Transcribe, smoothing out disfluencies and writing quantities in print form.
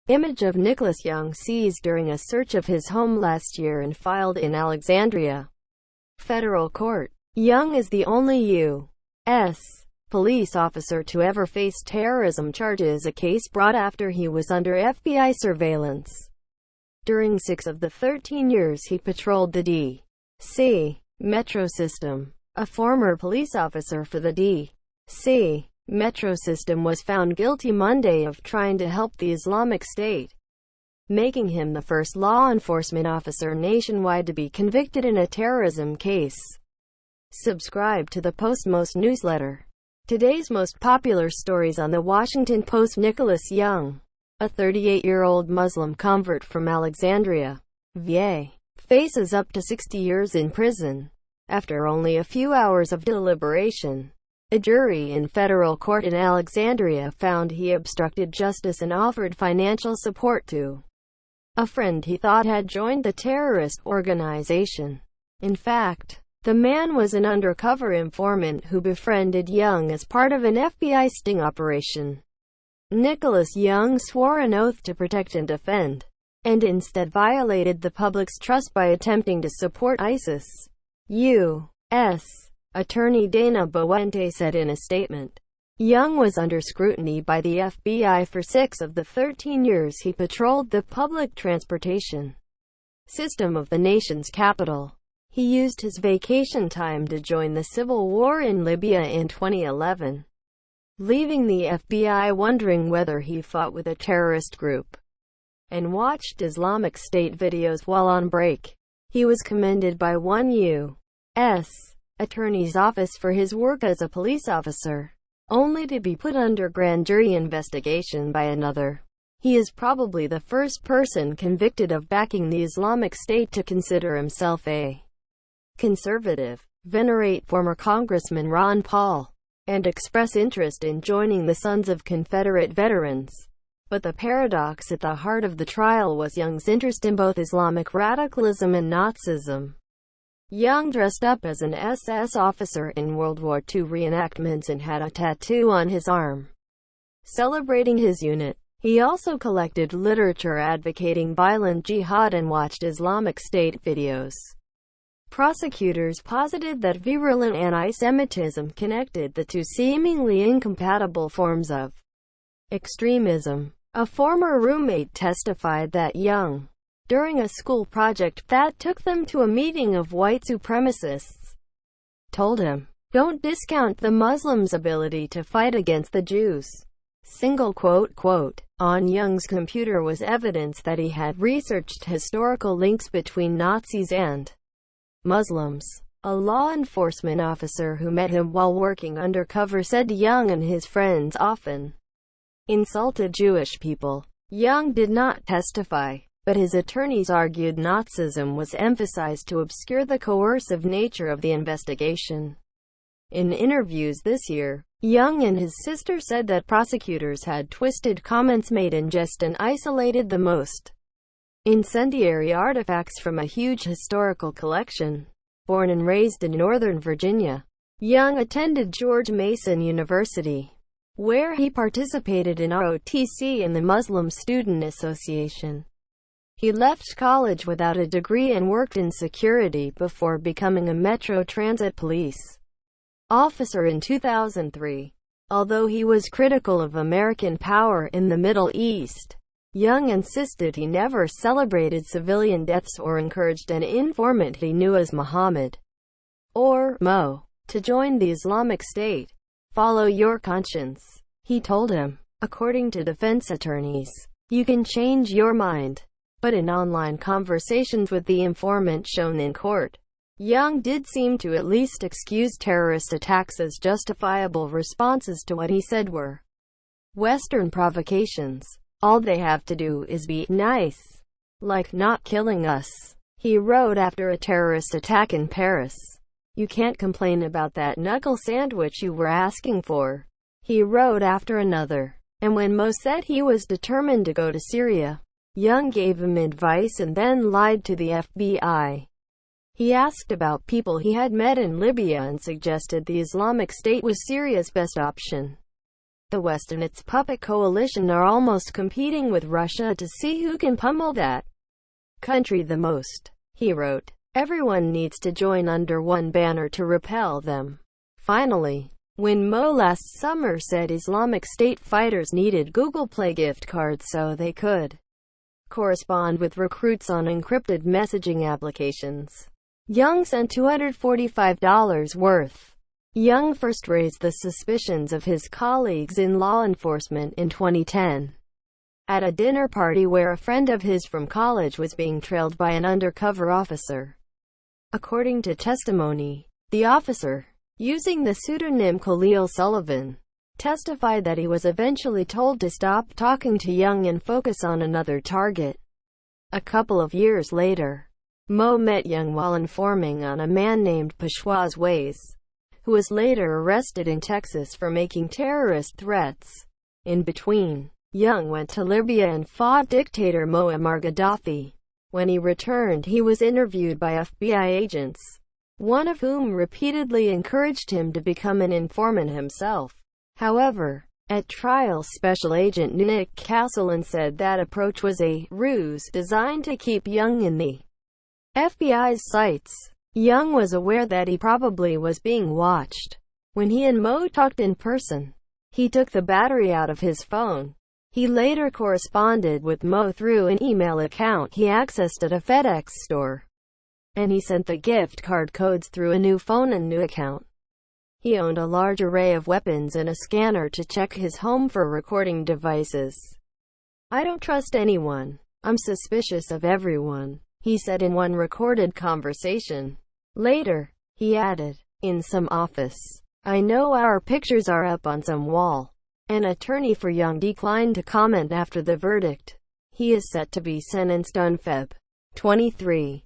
Image of Nicholas Young seized during a search of his home last year and filed in Alexandria federal court. Young is the only U.S. police officer to ever face terrorism charges, a case brought after he was under FBI surveillance. During 6 of the 13 years he patrolled the D.C. metro system. A former police officer for the D.C. metro system was found guilty Monday of trying to help the Islamic State, making him the first law enforcement officer nationwide to be convicted in a terrorism case. Subscribe to the Post-Most newsletter. Today's most popular stories on the Washington Post. Nicholas Young, a 38-year-old Muslim convert from Alexandria, VA, faces up to 60 years in prison after only a few hours of deliberation. A jury in federal court in Alexandria found he obstructed justice and offered financial support to a friend he thought had joined the terrorist organization. In fact, the man was an undercover informant who befriended Young as part of an FBI sting operation. Nicholas Young swore an oath to protect and defend, and instead violated the public's trust by attempting to support ISIS. U.S. Attorney Dana Boente said in a statement, Young was under scrutiny by the FBI for 6 of the 13 years he patrolled the public transportation system of the nation's capital. He used his vacation time to join the civil war in Libya in 2011, leaving the FBI wondering whether he fought with a terrorist group, and watched Islamic State videos while on break. He was commended by one U.S. Attorney's office for his work as a police officer, only to be put under grand jury investigation by another. He is probably the first person convicted of backing the Islamic State to consider himself a conservative, venerate former Congressman Ron Paul, and express interest in joining the Sons of Confederate Veterans. But the paradox at the heart of the trial was Young's interest in both Islamic radicalism and Nazism. Young dressed up as an SS officer in World War II reenactments and had a tattoo on his arm celebrating his unit. He also collected literature advocating violent jihad and watched Islamic State videos. Prosecutors posited that virulent anti-Semitism connected the two seemingly incompatible forms of extremism. A former roommate testified that Young, during a school project that took them to a meeting of white supremacists, told him, "Don't discount the Muslims' ability to fight against the Jews." On Young's computer was evidence that he had researched historical links between Nazis and Muslims. A law enforcement officer who met him while working undercover said Young and his friends often insulted Jewish people. Young did not testify, but his attorneys argued Nazism was emphasized to obscure the coercive nature of the investigation. In interviews this year, Young and his sister said that prosecutors had twisted comments made in jest and isolated the most incendiary artifacts from a huge historical collection. Born and raised in Northern Virginia, Young attended George Mason University, where he participated in ROTC and the Muslim Student Association. He left college without a degree and worked in security before becoming a Metro Transit police officer in 2003. Although he was critical of American power in the Middle East, Young insisted he never celebrated civilian deaths or encouraged an informant he knew as Muhammad, or Mo, to join the Islamic State. "Follow your conscience," he told him. According to defense attorneys, you can change your mind. But in online conversations with the informant shown in court, Young did seem to at least excuse terrorist attacks as justifiable responses to what he said were Western provocations. "All they have to do is be nice, like not killing us," he wrote after a terrorist attack in Paris. "You can't complain about that knuckle sandwich you were asking for," he wrote after another. And when Mo said he was determined to go to Syria, Young gave him advice and then lied to the FBI. He asked about people he had met in Libya and suggested the Islamic State was Syria's best option. The West and its puppet coalition are almost competing with Russia to see who can pummel that country the most. He wrote, everyone needs to join under one banner to repel them. Finally, when Mo last summer said Islamic State fighters needed Google Play gift cards so they could correspond with recruits on encrypted messaging applications, Young sent $245 worth. Young first raised the suspicions of his colleagues in law enforcement in 2010 at a dinner party where a friend of his from college was being trailed by an undercover officer. According to testimony, the officer, using the pseudonym Khalil Sullivan, testified that he was eventually told to stop talking to Young and focus on another target. A couple of years later, Mo met Young while informing on a man named Peshwaz Ways, who was later arrested in Texas for making terrorist threats. In between, Young went to Libya and fought dictator Muammar Gaddafi. When he returned, he was interviewed by FBI agents, one of whom repeatedly encouraged him to become an informant himself. However, at trial, Special Agent Nick Castleton said that approach was a ruse designed to keep Young in the FBI's sights. Young was aware that he probably was being watched. When he and Mo talked in person, he took the battery out of his phone. He later corresponded with Mo through an email account he accessed at a FedEx store, and he sent the gift card codes through a new phone and new account. He owned a large array of weapons and a scanner to check his home for recording devices. I don't trust anyone. I'm suspicious of everyone, he said in one recorded conversation. Later, he added, in some office, I know our pictures are up on some wall. An attorney for Young declined to comment after the verdict. He is set to be sentenced on Feb. 23.